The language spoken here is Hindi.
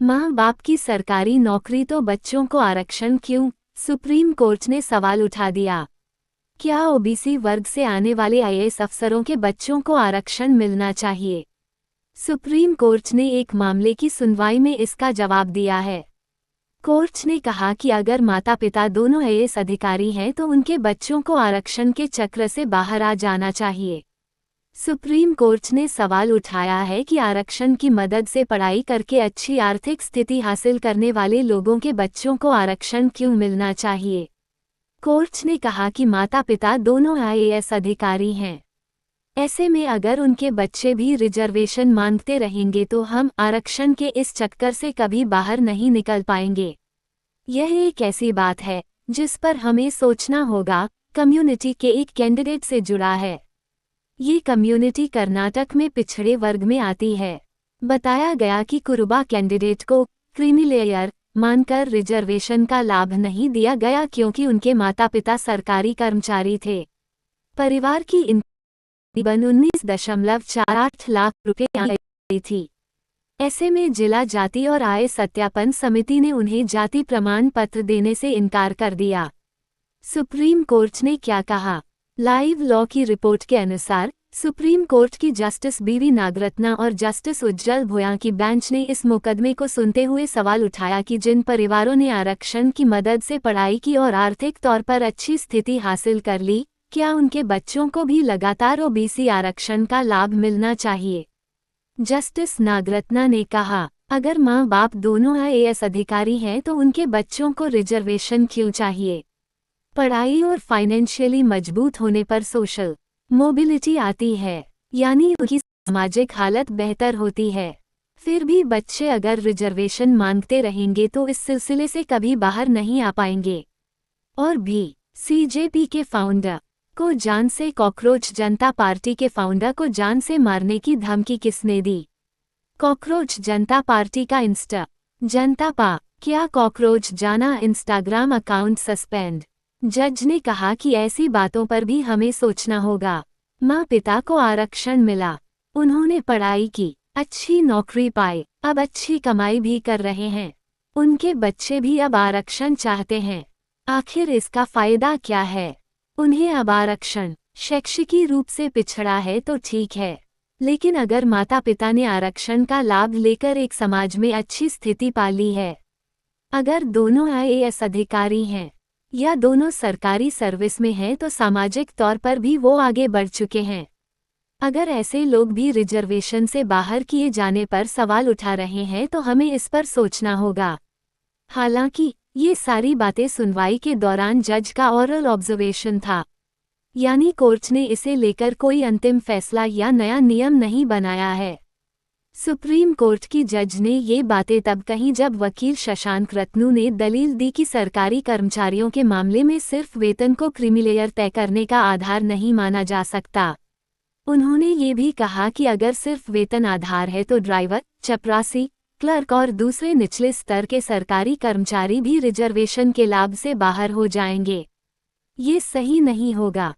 माँ बाप की सरकारी नौकरी तो बच्चों को आरक्षण क्यों? सुप्रीम कोर्ट ने सवाल उठा दिया। क्या ओबीसी वर्ग से आने वाले आईएएस अफसरों के बच्चों को आरक्षण मिलना चाहिए? सुप्रीम कोर्ट ने एक मामले की सुनवाई में इसका जवाब दिया है। कोर्ट ने कहा कि अगर माता पिता दोनों आईएएस अधिकारी हैं तो उनके बच्चों को आरक्षण के चक्र से बाहर आ जाना चाहिए। सुप्रीम कोर्ट ने सवाल उठाया है कि आरक्षण की मदद से पढ़ाई करके अच्छी आर्थिक स्थिति हासिल करने वाले लोगों के बच्चों को आरक्षण क्यों मिलना चाहिए। कोर्ट ने कहा कि माता पिता दोनों आईएएस अधिकारी हैं। ऐसे में अगर उनके बच्चे भी रिजर्वेशन मांगते रहेंगे तो हम आरक्षण के इस चक्कर से कभी बाहर नहीं निकल पाएंगे। यह एक ऐसी बात है जिस पर हमें सोचना होगा। कम्युनिटी के एक कैंडिडेट से जुड़ा है। ये कम्युनिटी कर्नाटक में पिछड़े वर्ग में आती है। बताया गया कि कुरुबा कैंडिडेट को क्रीमी लेयर मानकर रिजर्वेशन का लाभ नहीं दिया गया क्योंकि उनके माता पिता सरकारी कर्मचारी थे। परिवार की तकरीबन 19.48 लाख रुपए आई थी। ऐसे में जिला जाति और आय सत्यापन समिति ने उन्हें जाति प्रमाण पत्र देने से इनकार कर दिया। सुप्रीम कोर्ट ने क्या कहा? लाइव लॉ की रिपोर्ट के अनुसार सुप्रीम कोर्ट की जस्टिस बीवी नागरत्ना और जस्टिस उज्जवल भोया की बेंच ने इस मुकदमे को सुनते हुए सवाल उठाया कि जिन परिवारों ने आरक्षण की मदद से पढ़ाई की और आर्थिक तौर पर अच्छी स्थिति हासिल कर ली, क्या उनके बच्चों को भी लगातार ओबीसी आरक्षण का लाभ मिलना चाहिए? जस्टिस नागरत्ना ने कहा, अगर माँ बाप दोनों आईएएस अधिकारी हैं तो उनके बच्चों को रिजर्वेशन क्यों चाहिए? पढ़ाई और फाइनेंशियली मजबूत होने पर सोशल मोबिलिटी आती है, यानी उनकी सामाजिक हालत बेहतर होती है। फिर भी बच्चे अगर रिजर्वेशन मांगते रहेंगे तो इस सिलसिले से कभी बाहर नहीं आ पाएंगे। और भी सीजेपी के फाउंडर को जान से कॉकरोच जनता पार्टी के फाउंडर को जान से मारने की धमकी किसने दी? कॉकरोच जनता पार्टी का इंस्टा जनता पा क्या कॉकरोच जाना इंस्टाग्राम अकाउंट सस्पेंड? जज ने कहा कि ऐसी बातों पर भी हमें सोचना होगा। माँ पिता को आरक्षण मिला, उन्होंने पढ़ाई की, अच्छी नौकरी पाई, अब अच्छी कमाई भी कर रहे हैं। उनके बच्चे भी अब आरक्षण चाहते हैं। आखिर इसका फायदा क्या है? उन्हें अब आरक्षण शैक्षिकी रूप से पिछड़ा है तो ठीक है, लेकिन अगर माता पिता ने आरक्षण का लाभ लेकर एक समाज में अच्छी स्थिति पा ली है, अगर दोनों आईएएस अधिकारी हैं या दोनों सरकारी सर्विस में हैं तो सामाजिक तौर पर भी वो आगे बढ़ चुके हैं। अगर ऐसे लोग भी रिजर्वेशन से बाहर किए जाने पर सवाल उठा रहे हैं तो हमें इस पर सोचना होगा। हालांकि ये सारी बातें सुनवाई के दौरान जज का ऑरल ऑब्जर्वेशन था, यानी कोर्ट ने इसे लेकर कोई अंतिम फैसला या नया नियम नहीं बनाया है। सुप्रीम कोर्ट की जज ने ये बातें तब कहीं जब वकील शशांक रत्नू ने दलील दी कि सरकारी कर्मचारियों के मामले में सिर्फ वेतन को क्रीमीलेयर तय करने का आधार नहीं माना जा सकता। उन्होंने ये भी कहा कि अगर सिर्फ वेतन आधार है तो ड्राइवर, चपरासी, क्लर्क और दूसरे निचले स्तर के सरकारी कर्मचारी भी रिजर्वेशन के लाभ से बाहर हो जाएंगे। ये सही नहीं होगा।